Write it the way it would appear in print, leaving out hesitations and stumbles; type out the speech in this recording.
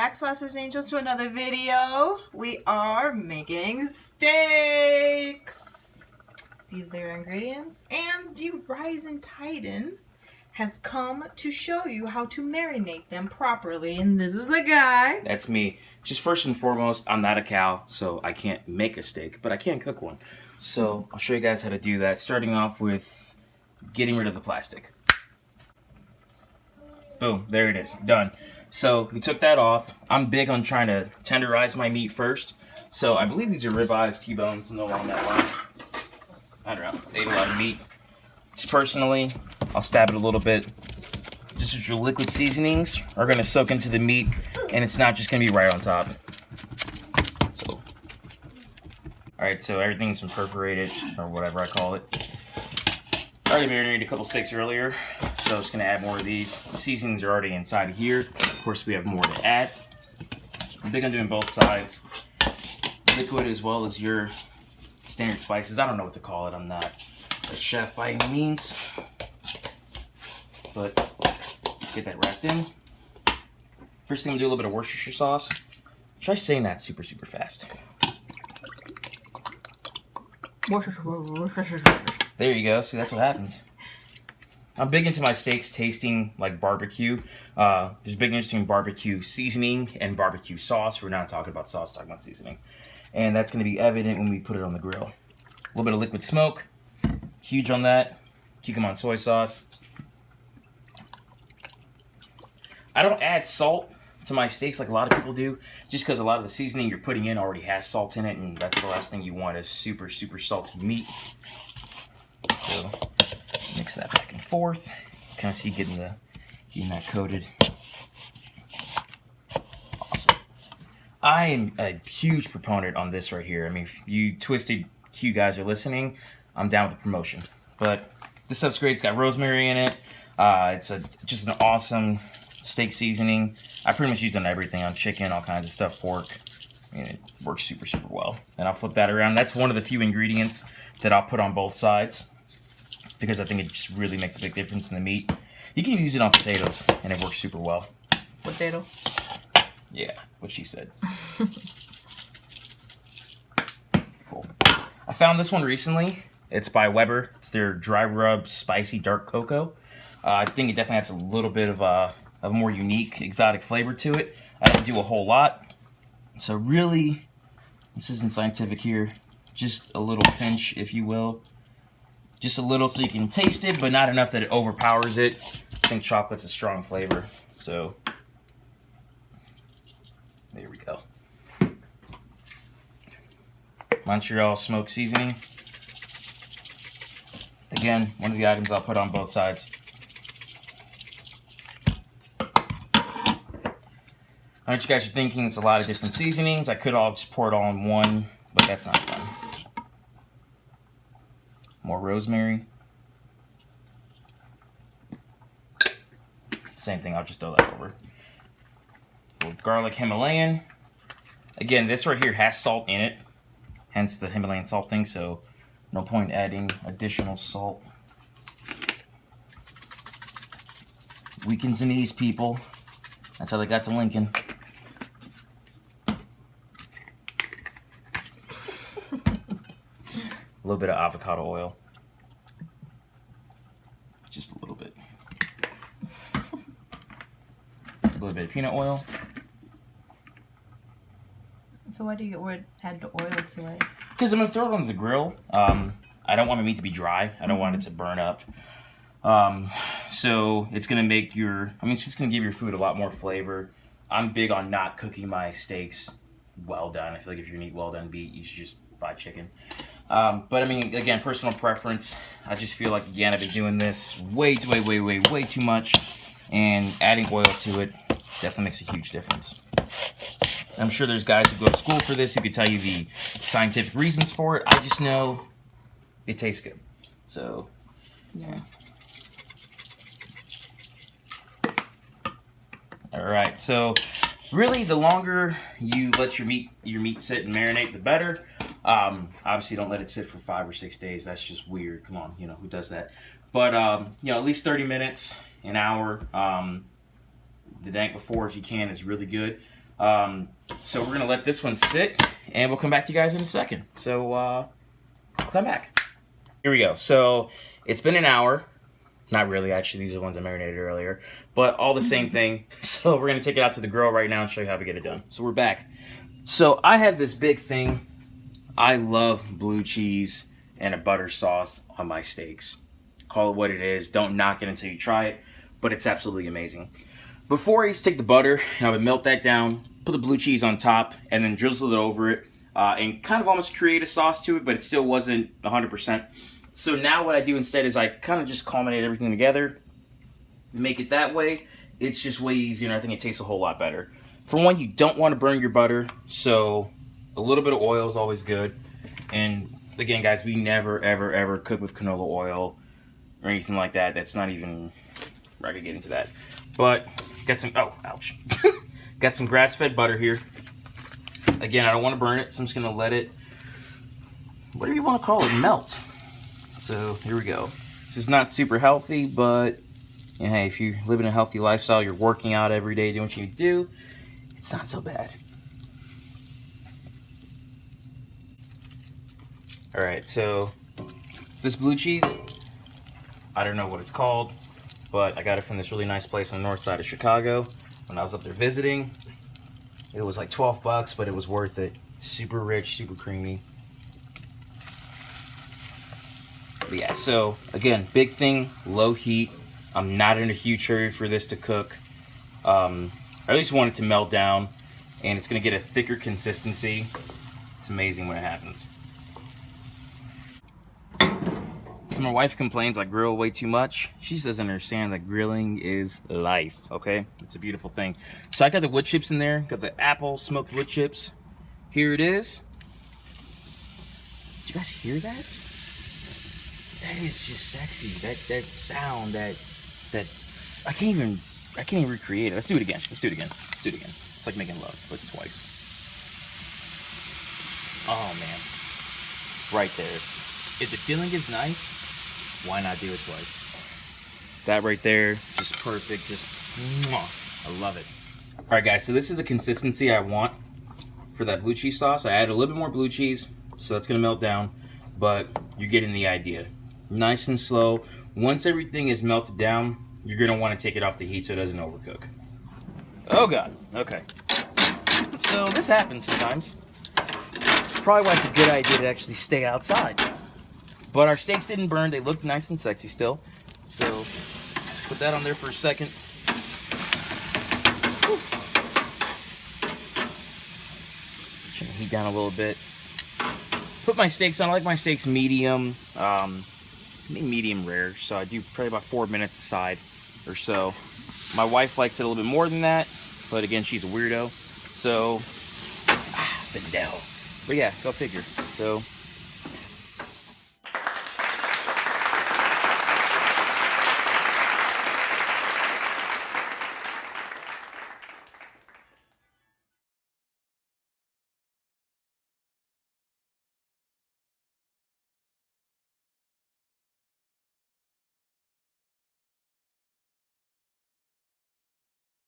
back, Sasha's Angels, to another video. We are making steaks. These are their ingredients, and the Rising Titan has come to show you how to marinate them properly, and this is the guy. That's me. Just first and foremost, I'm not a cow, so I can't make a steak, but I can cook one. So I'll show you guys how to do that, starting off with getting rid of the plastic. Boom, there it is, done. So we took that off. I'm big on trying to tenderize my meat first. So I believe these are ribeyes, T-bones, and along that line. I don't know, they ate a lot of meat. Just personally, I'll stab it a little bit. Just as your liquid seasonings are gonna soak into the meat, and it's not just gonna be right on top. So, all right, so everything's been perforated, or whatever I call it. I already marinated a couple steaks earlier, so I'm just gonna add more of these. Seasonings are already inside of here. Of course, we have more to add. I'm big on doing both sides, liquid as well as your standard spices. I don't know what to call it. I'm not a chef by any means, but let's get that wrapped in. First thing I'm gonna do a little bit of Worcestershire sauce. Try saying that super fast. Worcestershire. There you go. See, that's what happens. I'm big into my steaks tasting like barbecue. There's a big difference between barbecue seasoning and barbecue sauce. We're not talking about sauce, talking about seasoning. And that's going to be evident when we put it on the grill. A little bit of liquid smoke. Huge on that. Cucumber soy sauce. I don't add salt to my steaks like a lot of people do, just because a lot of the seasoning you're putting in already has salt in it, and that's the last thing you want is super salty meat. So mix that back and forth. Kind of see getting that coated. Awesome. I am a huge proponent on this right here. I mean, if you Twisted Q guys are listening, I'm down with the promotion. But this stuff's great. It's got rosemary in it. It's just an awesome steak seasoning. I pretty much use it on everything, on chicken, all kinds of stuff, pork. I mean, it works super well. And I'll flip that around. That's one of the few ingredients that I'll put on both sides, because I think it just really makes a big difference in the meat. You can use it on potatoes, and it works super well. Potato? Yeah, what she said. Cool. I found this one recently. It's by Weber. It's their dry rub spicy dark cocoa. I think it definitely adds a little bit of a more unique, exotic flavor to it. I don't do a whole lot. So really, this isn't scientific here. Just a little pinch, if you will. Just a little so you can taste it, but not enough that it overpowers it. I think chocolate's a strong flavor, so there we go. Montreal smoked seasoning. Again, one of the items I'll put on both sides. I know what you guys are thinking, it's a lot of different seasonings. I could all just pour it all in one, but that's not fun. More rosemary. Same thing, I'll just throw that over. A little garlic Himalayan. Again, this right here has salt in it, hence the Himalayan salt thing, so no point adding additional salt. Weakens the knees, people. That's how they got to Lincoln. A little bit of avocado oil. Just a little bit. A little bit of peanut oil. So why do you add the oil to it? Because I'm going to throw it on the grill. I don't want my meat to be dry. I don't want it to burn up. So it's going to make it's just going to give your food a lot more flavor. I'm big on not cooking my steaks well done. I feel like if you're going to eat well done meat, you should just buy chicken. But I mean, again, personal preference. I just feel like, again, I've been doing this way too much, and adding oil to it definitely makes a huge difference. I'm sure there's guys who go to school for this who could tell you the scientific reasons for it. I just know it tastes good. So, yeah. All right, so really, the longer you let your meat sit and marinate, the better. Obviously, don't let it sit for 5 or 6 days. That's just weird. Come on, who does that? But at least 30 minutes, an hour. The night before, if you can, is really good. So we're gonna let this one sit, and we'll come back to you guys in a second. So come back. Here we go. So it's been an hour. Not really, actually. These are the ones I marinated earlier, but all the same thing. So we're gonna take it out to the grill right now and show you how we get it done. So we're back. So I have this big thing. I love blue cheese and a butter sauce on my steaks. Call it what it is. Don't knock it until you try it, but it's absolutely amazing. Before I used to take the butter, and I would melt that down, put the blue cheese on top, and then drizzle it over it, and kind of almost create a sauce to it, but it still wasn't 100%. So now what I do instead is I kind of just culminate everything together, make it that way. It's just way easier, and I think it tastes a whole lot better. For one, you don't want to burn your butter, so a little bit of oil is always good. And again, guys, we never, ever, ever cook with canola oil or anything like that. That's not even, I could get into that. But got some, oh, ouch. Got some grass-fed butter here. Again, I don't want to burn it, so I'm just going to let it, whatever you want to call it, melt. So here we go. This is not super healthy, but hey, if you're living a healthy lifestyle, you're working out every day, doing what you need to do, it's not so bad. All right, so this blue cheese, I don't know what it's called, but I got it from this really nice place on the north side of Chicago when I was up there visiting. It was like 12 bucks, but it was worth it. Super rich, super creamy. But yeah, so again, big thing, low heat. I'm not in a huge hurry for this to cook. I at least want it to melt down, and it's gonna get a thicker consistency. It's amazing when it happens. So my wife complains I grill way too much. She just doesn't understand that grilling is life, okay? It's a beautiful thing. So I got the wood chips in there, got the apple smoked wood chips. Here it is. Did you guys hear that? That is just sexy. That sound, that I can't even recreate it. Let's do it again. Let's do it again. Let's do it again. It's like making love, but twice. Oh man. Right there. If the feeling is nice, why not do it twice? That right there, just perfect, just mwah. I love it. All right, guys, so this is the consistency I want for that blue cheese sauce. I added a little bit more blue cheese, so that's gonna melt down, but you're getting the idea. Nice and slow. Once everything is melted down, you're gonna wanna take it off the heat so it doesn't overcook. Oh God, okay. So this happens sometimes. It's probably why it's a good idea to actually stay outside. But our steaks didn't burn. They looked nice and sexy still. So put that on there for a second. Turn the heat down a little bit. Put my steaks on. I like my steaks medium. Medium rare. So I do probably about 4 minutes aside or so. My wife likes it a little bit more than that. But again, she's a weirdo. So, the devil. But yeah, go figure. So